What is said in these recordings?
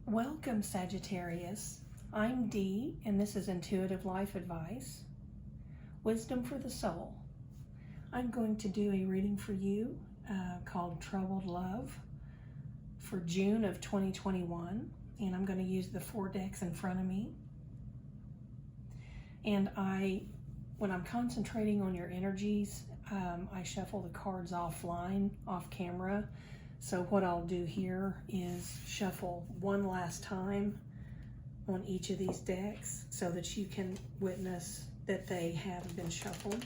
Welcome, Sagittarius. I'm Dee, and this is Intuitive Life Advice, Wisdom for the Soul. I'm going to do a reading for you called Troubled Love for June of 2021, and I'm going to use the 4 decks in front of me. And when I'm concentrating on your energies, I shuffle the cards offline, off camera. So what I'll do here is shuffle one last time on each of these decks so that you can witness that they have been shuffled.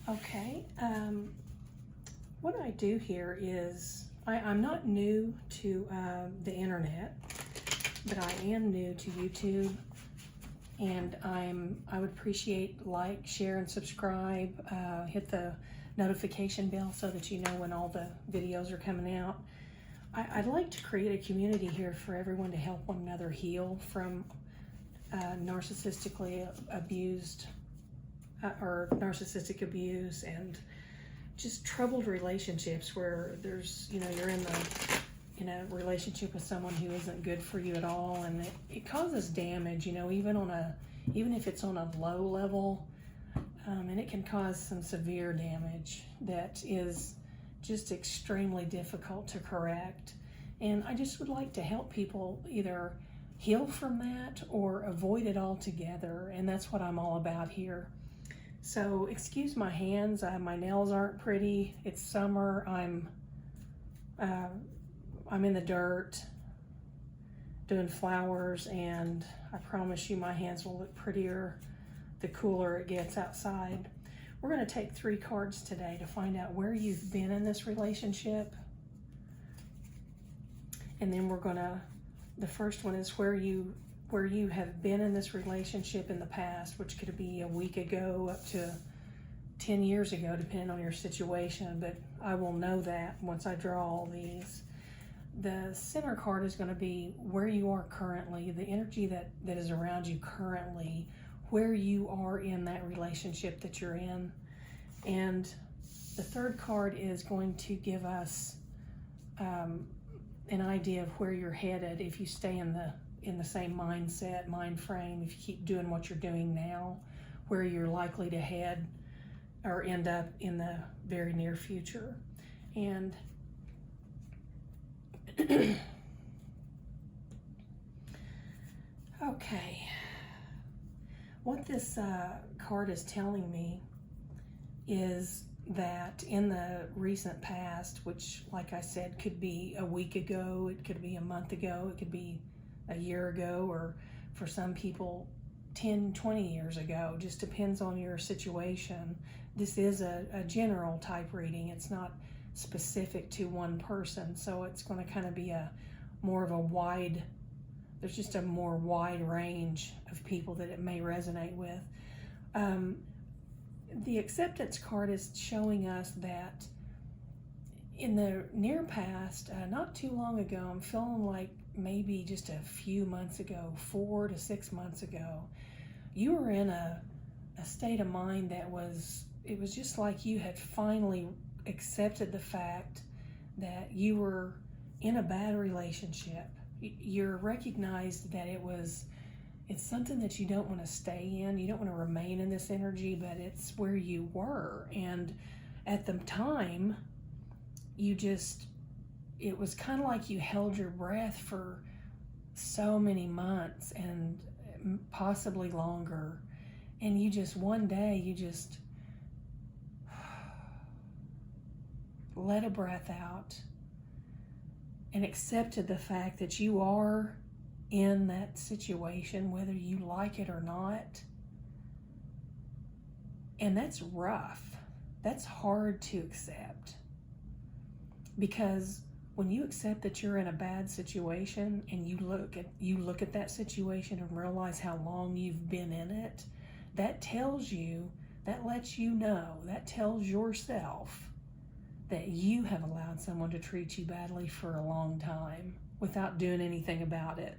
Okay, what I do here is, I'm not new to the internet, but I am new to YouTube, and I would appreciate like, share, and subscribe. Hit the notification bell so that you know when all the videos are coming out. I'd like to create a community here for everyone to help one another heal from narcissistically abused or narcissistic abuse and just troubled relationships where there's, you're in a relationship with someone who isn't good for you at all, and it causes damage, even if it's on a low level, and it can cause some severe damage that is just extremely difficult to correct. And I just would like to help people either heal from that or avoid it altogether, and that's what I'm all about here. So excuse my hands, my nails aren't pretty. It's summer. I'm in the dirt doing flowers, and I promise you my hands will look prettier the cooler it gets outside. We're going to take 3 cards today to find out where you've been in this relationship. And then the first one is where you have been in this relationship in the past, which could be a week ago up to 10 years ago, depending on your situation, but I will know that once I draw all these. The center card is going to be where you are currently, the energy that is around you currently, where you are in that relationship that you're in. And the third card is going to give us an idea of where you're headed if you stay in the same mindset, mind frame, if you keep doing what you're doing now, where you're likely to head or end up in the very near future. And okay, what this card is telling me is that in the recent past, which, like I said, could be a week ago, it could be a month ago, it could be a year ago, or for some people 10, 20 years ago, just depends on your situation. This is a general type reading. It's not specific to one person, so it's going to kind of be there's just a more wide range of people that it may resonate with. The acceptance card is showing us that in the near past, not too long ago, I'm feeling like maybe just a few months ago, 4 to 6 months ago, you were in a state of mind that it was just like you had finally accepted the fact that you were in a bad relationship. You recognized that it's something that you don't want to stay in. You don't want to remain in this energy, but it's where you were. And at the time, it was kind of like you held your breath for so many months and possibly longer. And one day you just let a breath out and accepted the fact that you are in that situation, whether you like it or not. And that's rough. That's hard to accept. Because when you accept that you're in a bad situation and you look at that situation and realize how long you've been in it, that tells you That lets you know, that tells yourself that you have allowed someone to treat you badly for a long time without doing anything about it.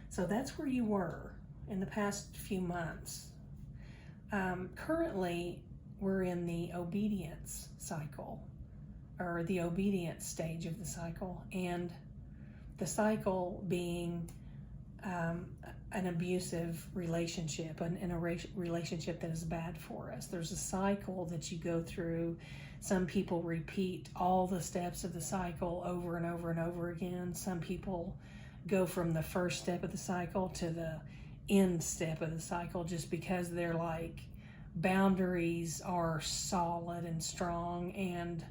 So that's where you were in the past few months. Currently, we're in the obedience cycle, or the obedience stage of the cycle, and the cycle being an abusive relationship, and a relationship that is bad for us. There's a cycle that you go through. Some people repeat all the steps of the cycle over and over and over again. Some people go from the first step of the cycle to the end step of the cycle just because they're like, boundaries are solid and strong and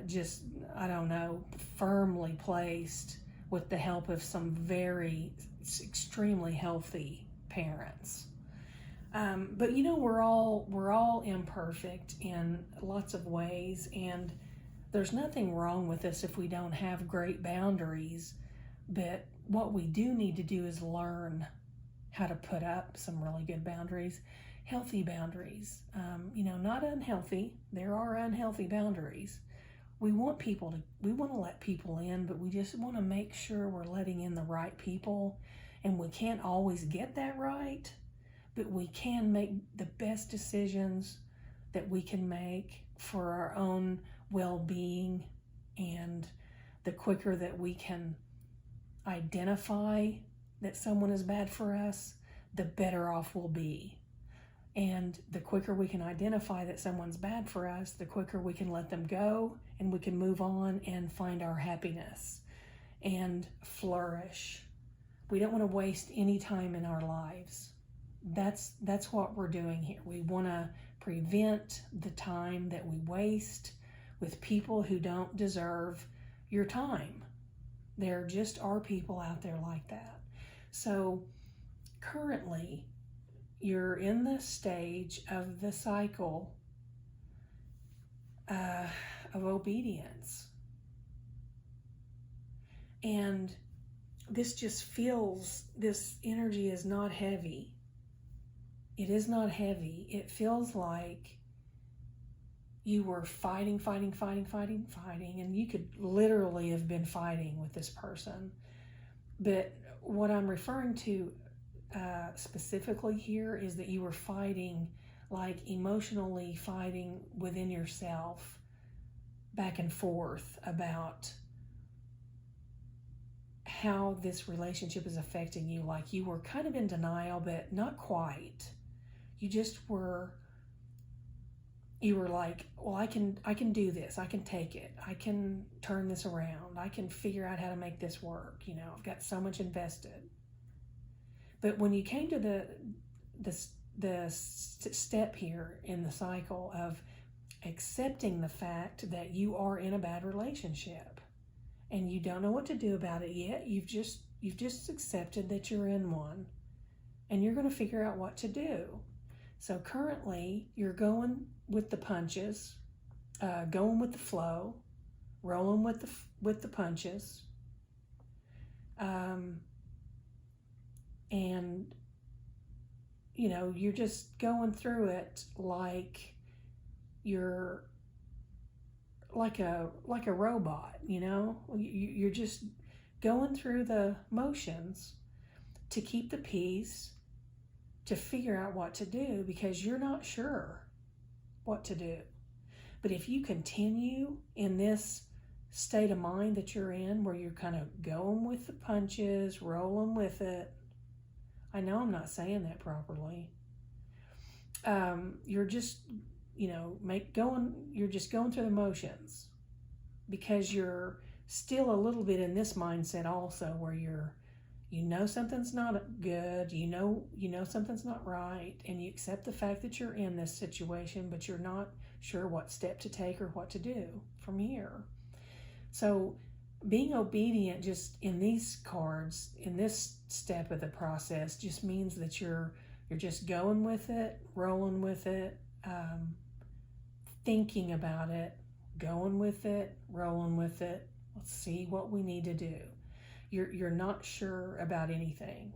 just, I don't know, firmly placed with the help of some very extremely healthy parents. But you know, we're all imperfect in lots of ways, and there's nothing wrong with us if we don't have great boundaries. But what we do need to do is learn how to put up some really good boundaries, healthy boundaries. Not unhealthy. There are unhealthy boundaries. We want to let people in, but we just want to make sure we're letting in the right people. And we can't always get that right, but we can make the best decisions that we can make for our own well-being. And the quicker that we can identify that someone is bad for us, the better off we'll be. And the quicker we can identify that someone's bad for us, the quicker we can let them go and we can move on and find our happiness and flourish. We don't want to waste any time in our lives. That's what we're doing here. We want to prevent the time that we waste with people who don't deserve your time. There just are people out there like that. So currently, you're in the stage of the cycle of obedience. And this just feels, this energy is not heavy. It is not heavy. It feels like you were fighting, and you could literally have been fighting with this person. But what I'm referring to specifically here is that you were fighting, like emotionally fighting within yourself, back and forth about how this relationship is affecting you. Like you were kind of in denial, but not quite. You were like, well, I can do this. I can take it. I can turn this around. I can figure out how to make this work. I've got so much invested. But when you came to the step here in the cycle of accepting the fact that you are in a bad relationship and you don't know what to do about it yet, you've just accepted that you're in one, and you're going to figure out what to do. So currently, you're going with the punches, going with the flow, rolling with the punches. And you're just going through it like you're like a robot. You're just going through the motions to keep the peace, to figure out what to do, because you're not sure what to do. But if you continue in this state of mind that you're in, where you're kind of going with the punches, rolling with it, I know I'm not saying that properly. You're just, you're just going through the motions, because you're still a little bit in this mindset also, where something's not good, something's not right, and you accept the fact that you're in this situation, but you're not sure what step to take or what to do from here. So being obedient just in these cards, in this step of the process, just means that you're just going with it, rolling with it, thinking about it, going with it, rolling with it. Let's see what we need to do. You're not sure about anything.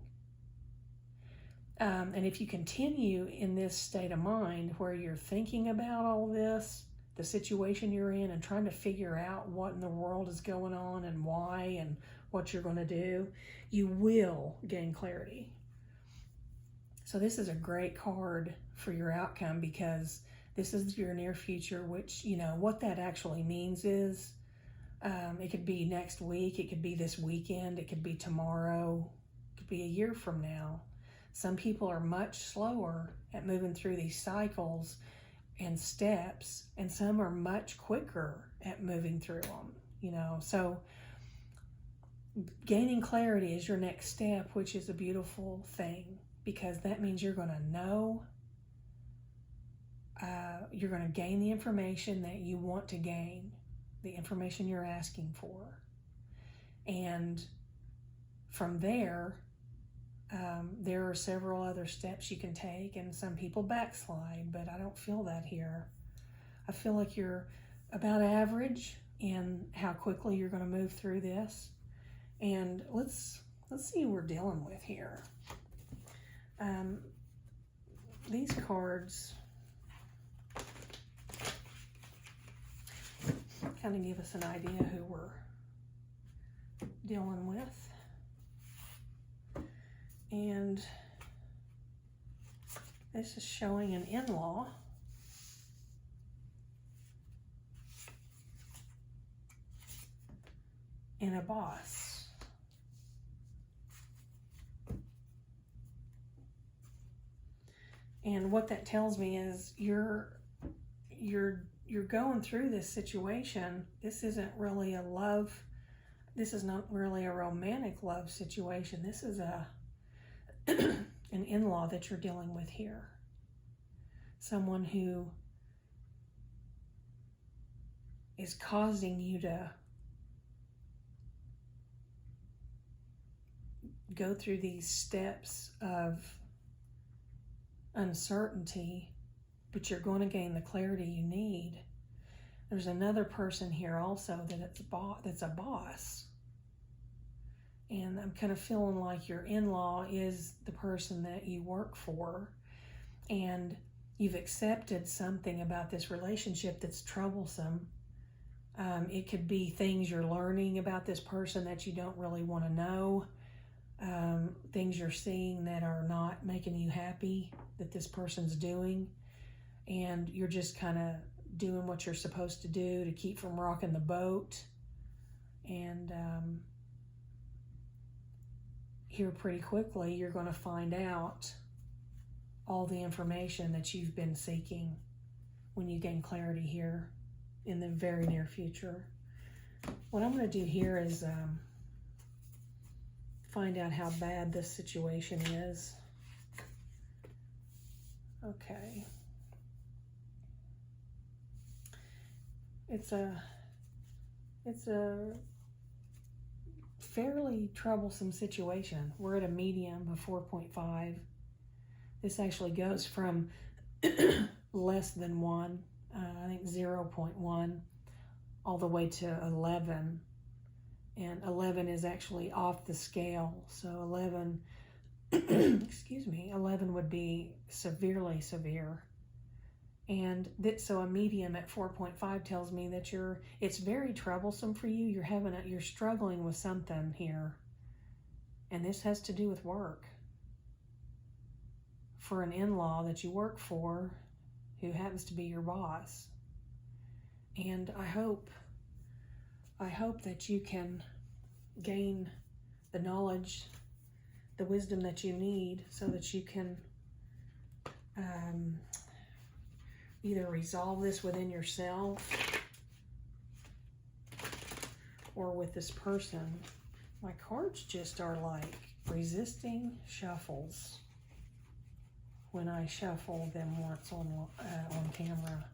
And if you continue in this state of mind where you're thinking about all this, the situation you're in, and trying to figure out what in the world is going on and why and what you're going to do, you will gain clarity. So this is a great card for your outcome, because this is your near future, which, you know, what that actually means is it could be next week, it could be this weekend, it could be tomorrow, it could be a year from now. Some people are much slower at moving through these cycles and steps, and some are much quicker at moving through them, you know. So gaining clarity is your next step, which is a beautiful thing, because that means you're going to know, you're going to gain the information that you want to gain, the information you're asking for. And from there, there are several other steps you can take, and some people backslide, but I don't feel that here. I feel like you're about average in how quickly you're going to move through this. And let's see who we're dealing with here. These cards kind of give us an idea who we're dealing with. And this is showing an in-law. And a boss. And what that tells me is you're going through this situation. This isn't really a love. This is not really a romantic love situation. This is an in-law that you're dealing with here. Someone who is causing you to go through these steps of uncertainty, but you're going to gain the clarity you need. There's another person here also that's a boss. And I'm kind of feeling like your in-law is the person that you work for, and you've accepted something about this relationship that's troublesome. It could be things you're learning about this person that you don't really want to know. Things you're seeing that are not making you happy that this person's doing, and you're just kind of doing what you're supposed to do to keep from rocking the boat. And here pretty quickly you're going to find out all the information that you've been seeking when you gain clarity here in the very near future. What I'm going to do here is find out how bad this situation is. Okay. It's a fairly troublesome situation. We're at a medium of 4.5. This actually goes from less than 1, I think 0.1, all the way to 11. And 11 is actually off the scale. So 11, excuse me, 11 would be severely severe. And so a medium at 4.5 tells me that it's very troublesome for you. You're struggling with something here. And this has to do with work. For an in-law that you work for who happens to be your boss. And I hope that you can gain the knowledge, the wisdom that you need so that you can either resolve this within yourself or with this person. My cards just are like resisting shuffles when I shuffle them once on camera.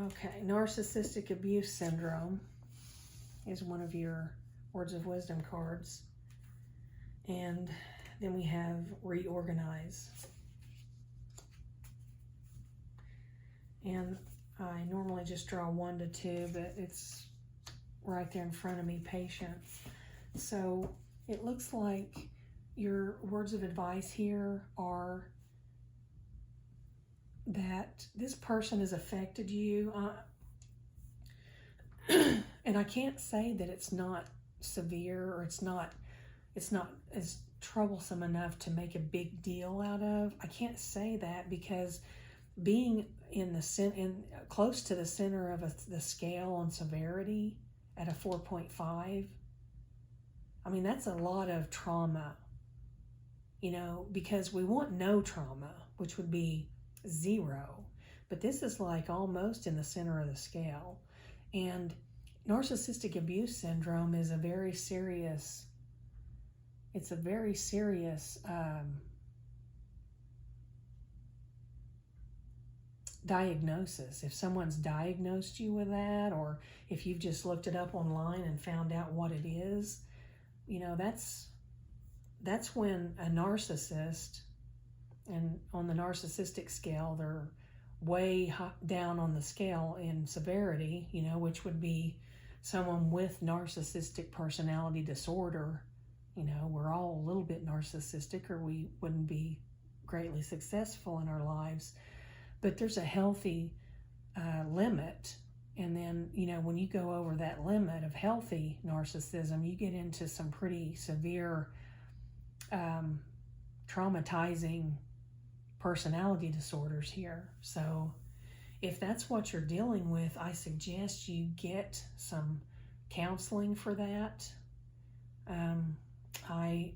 Okay, narcissistic abuse syndrome is one of your words of wisdom cards. And then we have reorganize. And I normally just draw 1 to 2, but it's right there in front of me, patience. So it looks like your words of advice here are that this person has affected you. And I can't say that it's not severe, or it's not as troublesome enough to make a big deal out of. I can't say that, because being close to the center of the scale on severity at a 4.5, I mean, that's a lot of trauma, because we want no trauma, which would be 0, but this is like almost in the center of the scale. And narcissistic abuse syndrome is a very serious diagnosis. If someone's diagnosed you with that, or if you've just looked it up online and found out what it is, that's when a narcissist, and on the narcissistic scale, they're way down on the scale in severity, which would be someone with narcissistic personality disorder. We're all a little bit narcissistic, or we wouldn't be greatly successful in our lives. But there's a healthy limit. And then, when you go over that limit of healthy narcissism, you get into some pretty severe, traumatizing personality disorders here. So if that's what you're dealing with, I suggest you get some counseling for that. I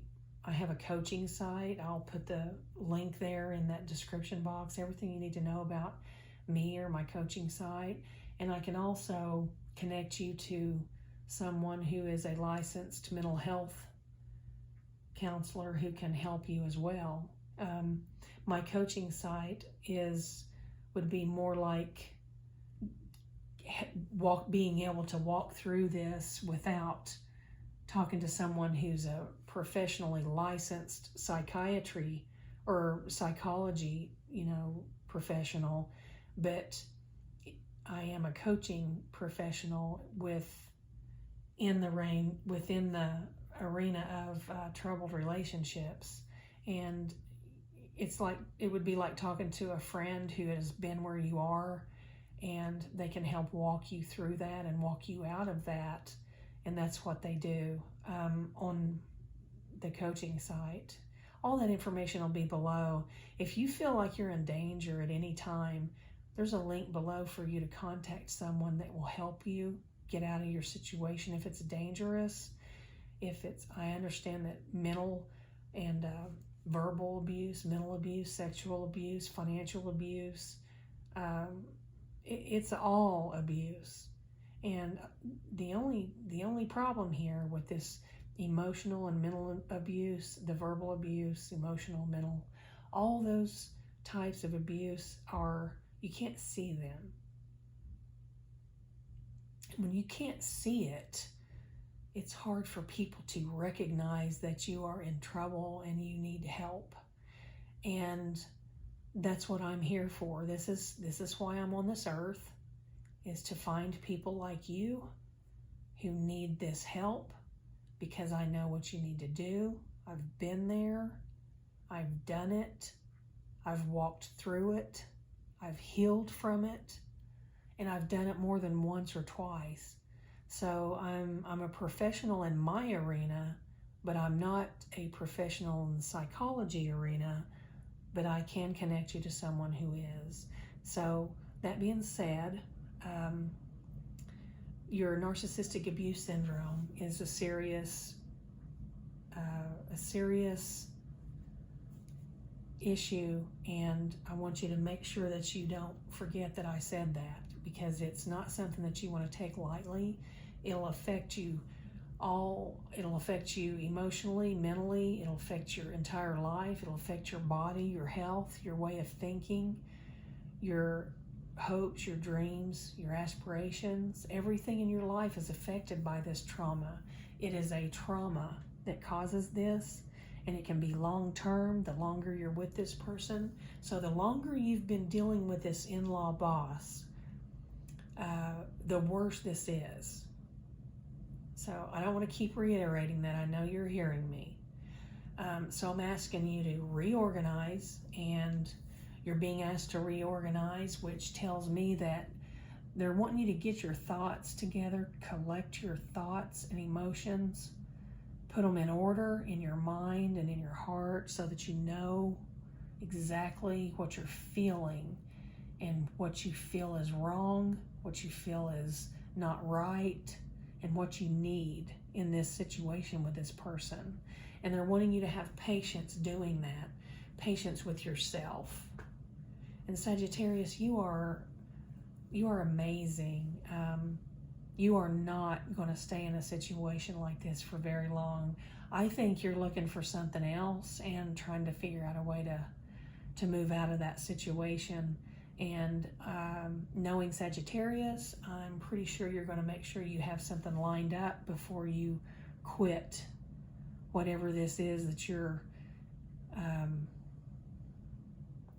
have a coaching site. I'll put the link there in that description box, everything you need to know about me or my coaching site. And I can also connect you to someone who is a licensed mental health counselor who can help you as well. My coaching site would be more like being able to walk through this without talking to someone who's a professionally licensed psychiatry or psychology, professional, but I am a coaching professional within the arena of troubled relationships. And it would be like talking to a friend who has been where you are, and they can help walk you through that and walk you out of that. And that's what they do on the coaching site. All that information will be below. If you feel like you're in danger at any time, there's a link below for you to contact someone that will help you get out of your situation if it's dangerous. I understand that mental and verbal abuse, mental abuse, sexual abuse, financial abuse, it's all abuse. And the only problem here with this emotional and mental abuse, the verbal abuse, emotional, mental, all those types of abuse you can't see them. When you can't see it, it's hard for people to recognize that you are in trouble and you need help. And that's what I'm here for. This is why I'm on this earth, is to find people like you who need this help, because I know what you need to do. I've been there. I've done it. I've walked through it. I've healed from it. And I've done it more than once or twice. So I'm a professional in my arena, but I'm not a professional in the psychology arena, but I can connect you to someone who is. So that being said, your narcissistic abuse syndrome is a serious issue, and I want you to make sure that you don't forget that I said that, because it's not something that you want to take lightly. It'll affect you it'll affect you emotionally, mentally, it'll affect your entire life, it'll affect your body, your health, your way of thinking, your hopes, your dreams, your aspirations. Everything in your life is affected by this trauma. It is a trauma that causes this, and it can be long-term, the longer you're with this person. So the longer you've been dealing with this in-law boss, the worse this is. So I don't want to keep reiterating that. I know you're hearing me. So I'm asking you to reorganize, and you're being asked to reorganize, which tells me that they're wanting you to get your thoughts together, collect your thoughts and emotions, put them in order in your mind and in your heart so that you know exactly what you're feeling and what you feel is wrong, what you feel is not right, and what you need in this situation with this person. And they're wanting you to have patience doing that, patience with yourself. And Sagittarius, you are amazing. You are not going to stay in a situation like this for very long. I think you're looking for something else and trying to figure out a way to move out of that situation. And knowing Sagittarius, I'm pretty sure you're going to make sure you have something lined up before you quit whatever this is that you're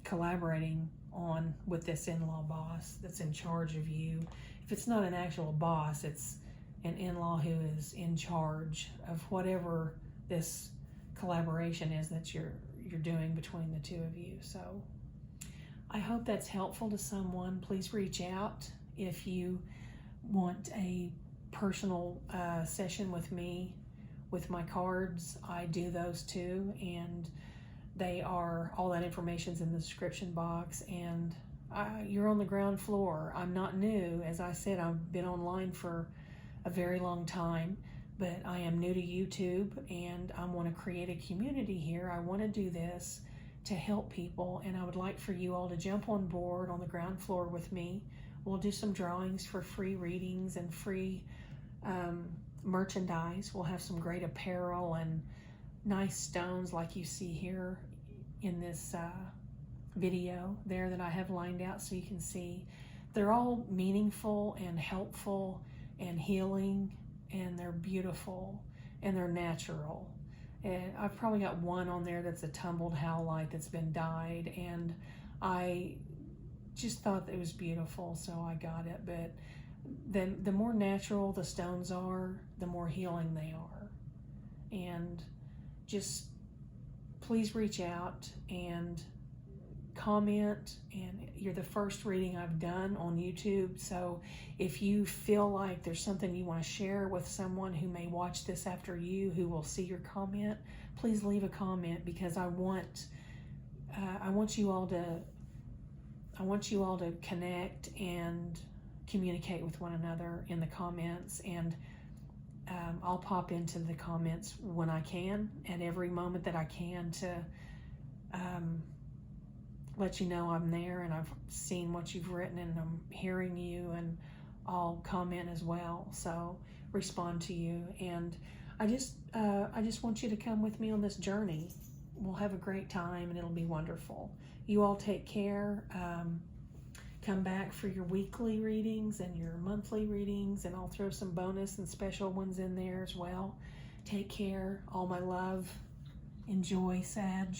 collaborating on with this in-law boss that's in charge of you. If it's not an actual boss, it's an in-law who is in charge of whatever this collaboration is that you're doing between the two of you. So I hope that's helpful to someone. Please reach out if you want a personal session with me with my cards. I do those too, and all that information's in the description box. And you're on the ground floor. I'm not new. As I said, I've been online for a very long time, but I am new to YouTube, and I want to create a community here. I want to do this to help people, and I would like for you all to jump on board on the ground floor with me. We'll do some drawings for free readings and free merchandise. We'll have some great apparel and nice stones like you see here in this video there that I have lined out so you can see. They're all meaningful and helpful and healing, and they're beautiful and they're natural. And I've probably got one on there that's a tumbled howlite that's been dyed, and I just thought it was beautiful, so I got it. But the more natural the stones are, the more healing they are. And just please reach out and comment. And you're the first reading I've done on YouTube, so if you feel like there's something you want to share with someone who may watch this after you, who will see your comment, please leave a comment, because I want you all to connect and communicate with one another in the comments. And I'll pop into the comments when I can, at every moment that I can, to let you know I'm there and I've seen what you've written and I'm hearing you, and I'll comment as well, so respond to you. And I just want you to come with me on this journey. We'll have a great time and it'll be wonderful. You all take care. Come back for your weekly readings and your monthly readings, and I'll throw some bonus and special ones in there as well. Take care. All my love. Enjoy, Sag.